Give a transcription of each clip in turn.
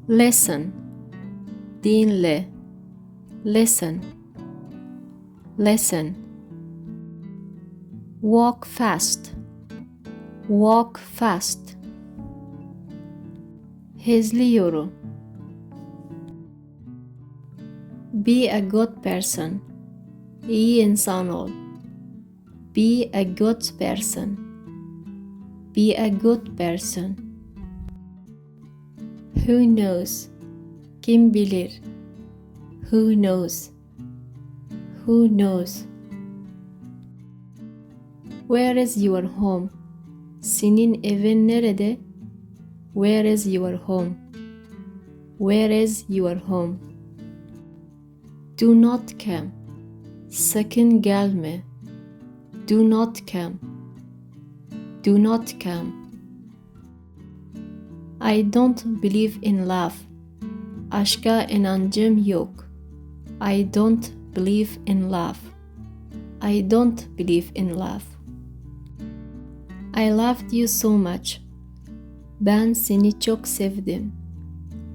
Listen, dinle. Listen, listen. Walk fast, walk fast. Hızlı yürü. Be a good person. İyi insan ol. Be a good person. Be a good person. Who knows? Kim bilir? Who knows? Who knows? Where is your home? Senin evin nerede? Where is your home? Where is your home? Do not come. Sakın gelme. Do not come. Do not come. I don't believe in love. Aşka inancım yok. I don't believe in love. I don't believe in love. I loved you so much. Ben seni çok sevdim.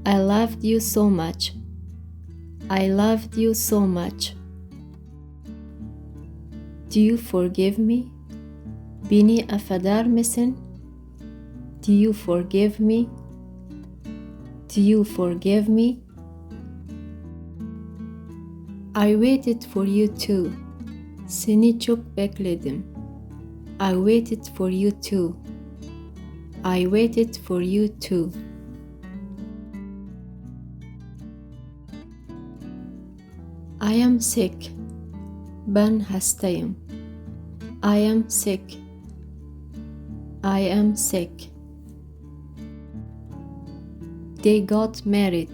I loved you so much. I loved you so much. Do you forgive me? Beni affeder misin? Do you forgive me? Do you forgive me? I waited for you too. Seni çok bekledim. I waited for you too. I waited for you too. I am sick. Ben hastayım. I am sick. I am sick. They got married.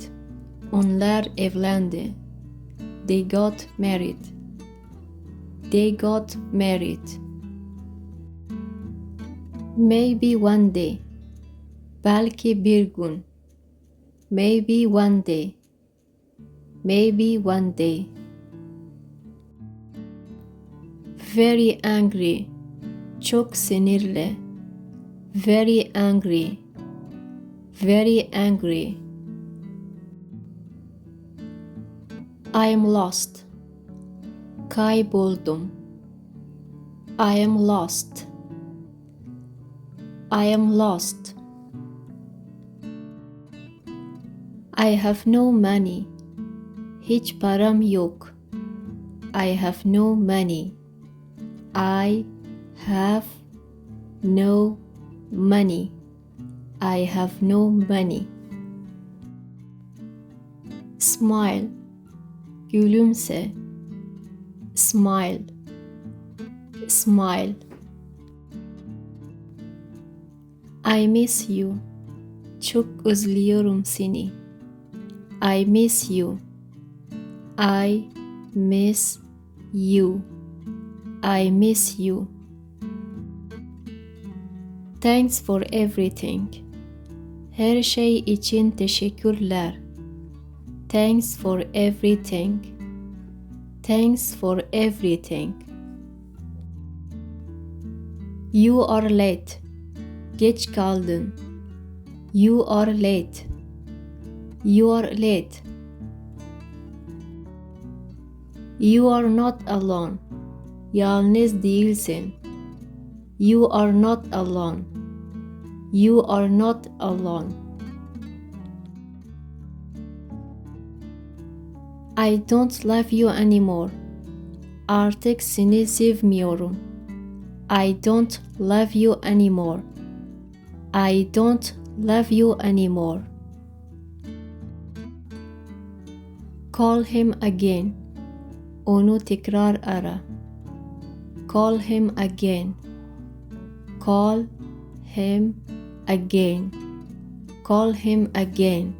Onlar evlendi. They got married. They got married. Maybe one day. Belki bir gün. Maybe one day. Maybe one day. Very angry. Çok sinirli. Very angry. Very angry. I am lost. Kayboldum. I am lost. I am lost. I have no money. Hiç param yok. I have no money. I have no money. I have no money. Smile. Gülümse. Smile. Smile. I miss you. Çok özlüyorum seni. I miss you. I miss you. I miss you. Thanks for everything. Her şey için teşekkürler. Thanks for everything. Thanks for everything. You are late. Geç kaldın. You are late. You are late. You are not alone. Yalnız değilsin. You are not alone. You are not alone. I don't love you anymore. Artık seni sevmiyorum. I don't love you anymore. I don't love you anymore. Call him again. Onu tekrar ara. Call him again. Call him again. Call him again.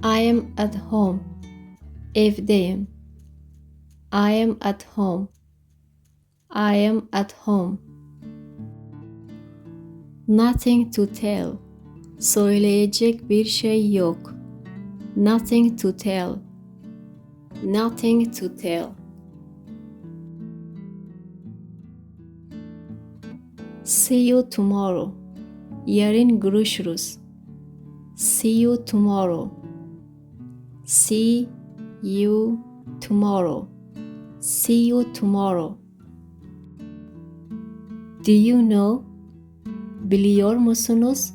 I am at home. Evdeyim. I am at home. I am at home. Nothing to tell. Söyleyecek bir şey yok. Nothing to tell. Nothing to tell. See you tomorrow. Yarın görüşürüz. See you tomorrow. See you tomorrow. See you tomorrow. Do you know? Biliyor musunuz?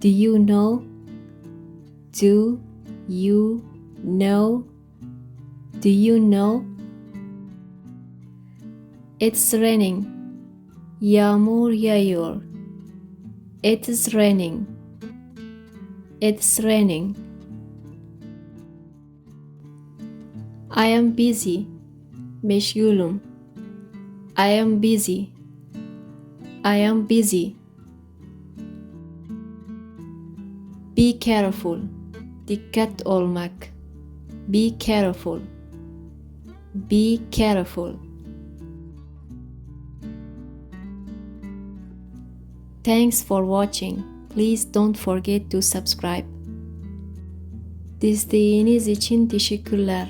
Do you know? Do you know? Do you know? It's raining. Yağmur yağıyor. It is raining. It's raining. I am busy. Meşgulüm. I am busy. I am busy. Be careful. Dikkat olmak. Be careful. Be careful. Thanks for watching. Please don't forget to subscribe. Desteğiniz için teşekkürler.